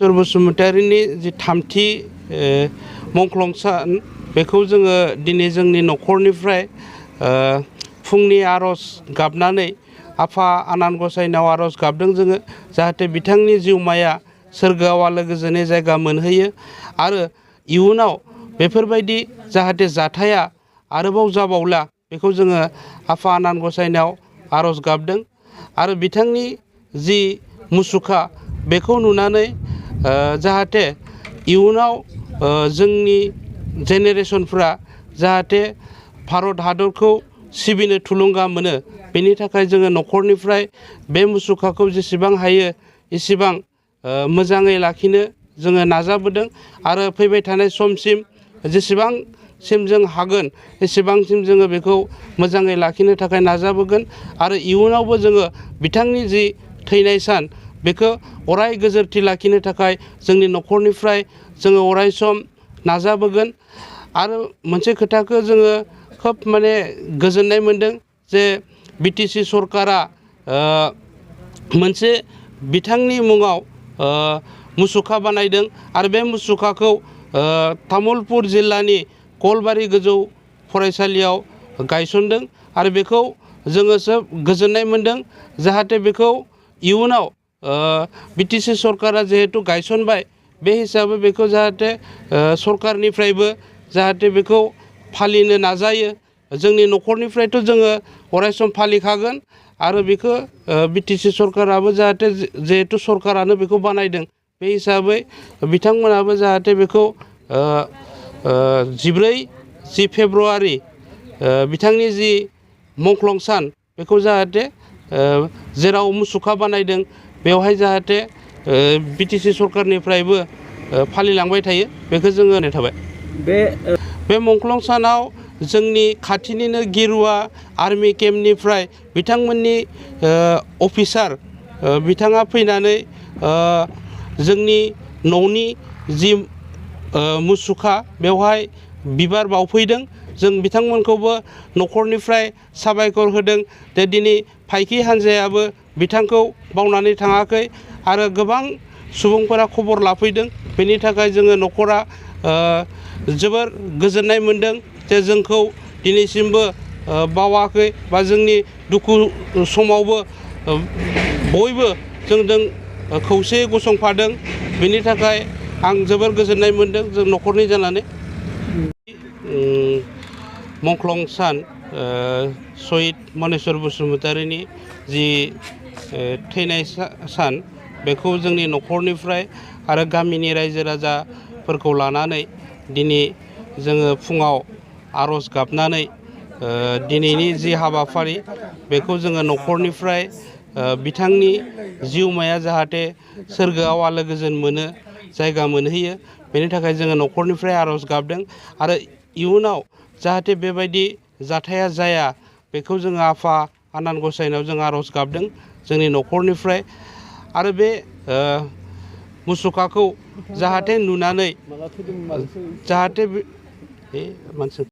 बसुमतारिनि जि थामथि मंख्लं सान बेखौ जोङो दिनै जोंनि न'खरनिफ्राय फुंनि आरज गाबनानै आफा आनान गसाइनाव आरज गाबदों जोङो जाहाथे बिथांनि जिउमाया सोरगोआव आलो गोजोनै जायगा मोनहैयो आरो इयुनाव बेफोरबायदि जाहाथे जाथाया आरोबाव जाबावला बेखौ जोङो आफा आनान गसाइनाव आरज गाबदों आरो बिथांनि जि मुसुखा बेखौ नुनानै जाहाथे इयुनाव जोंनि जेनेरेसनफ्रा जाहाथे भारत हादरखौ सिबिनो थुलुंगा मोनो बेनि थाखाय जोङो न'खरनिफ्राय बे मुसुखाखौ जेसेबां हायो एसेबां मोजाङै लाखिनो जोङो नाजाबोदों आरो फैबाय थानाय समसिम जेसेबांसिम जों हागोन एसेबांसिम जोङो बेखौ मोजाङै लाखिनो थाखाय नाजाबोगोन आरो इयुनावबो जोङो बिथांनि जि थैनाय सान बेखौ अराय गोजोरथि लाखिनो थाखाय जोंनि न'खरनिफ्राय जोङो अराय सम नाजाबोगोन आरो मोनसे खोथाखौ जोङो खोब माने गोजोननाय मोनदों जे बिटिसि सरकारा मोनसे बिथांनि मुङाव मुसुखा बानायदों आरो बे मुसुखाखौ तामुलपुर जिल्लानि कलबारि गोजौ फरायसालियाव गायसनदों आरो बेखौ जोङो सोब गोजोननाय मोनदों जाहाथे बेखौ इयुनाव बिटिसि सरकारा जिहेतु गायसनबाय बे हिसाबै बेखौ जाहाथे सरकारनिफ्रायबो जाहाथे बेखौ फालिनो नाजायो जोंनि न'खरनिफ्रायथ' जोङो अरायसम फालिखागोन आरो बेखौ बिटिसि सरकाराबो जाहाथे जिहेतु सरकारानो बेखौ बानायदों बे हिसाबै बिथांमोनाबो जाहाथे बेखौ 14 फेब्रुवारि बिथांनि जि मंख्लं सान बेखौ जाहाथे जेराव मुसुखा बानायदों बेवहाय जाहाथे बिटिसि सरकारनिफ्रायबो फालिलांबाय थायो बेखौ जोङो होनाय थाबाय। बे मंख्लं सानाव जोंनि खाथिनिनो गिरुवा आर्मि केम्पनिफ्राय बिथांमोननि अफिसार बिथाङा फैनानै जोंनि न'नि जि मुसुखा बेवहाय बिबार बावफैदों जों बिथांमोनखौबो न'खरनिफ्राय साबायखर होदों जे दिनै फायखि हान्जायाबो बिथांखौ बावनानै थाङाखै आरो गोबां सुबुंफोरा खबर लाफैदों बेनि थाखाय जोङो न'खरा जोबोर गोजोननाय मोनदों जे जोंखौ दिनैसिमबो बावाखै बा जोंनि दुखु समावबो बयबो जोंजों खौसेयै गसंफादों बेनि थाखाय आं जोबोर गोजोननाय मोनदों जों न'खरनि जानानै। मंख्लं सान सहिद मनेस्वर बसुमतारिनि जि थैनाय सान बेखौ जोंनि न'खरनिफ्राय आरो गामिनि रायजो राजाफोरखौ लानानै दिनै जोङो फुङाव आरज गाबनानै दिनैनि जि हाबाफारि बेखौ जोङो न'खरनिफ्राय बिथांनि जिउमाया जाहाथे सोरगोआव आलो गोजोन मोनो जायगा मोनहैयो बेनि थाखाय जोङो न'खरनिफ्राय आरज गाबदों आरो इयुनाव जाहाथे बेबायदि जाथाया जाया बेखौ जोङो आफा आनान गसाइनाव जों आरज गाबदों जोंनि न'खरनिफ्राय आरो बे मुसुखाखौ जाहाथे नुनानै जाहाथे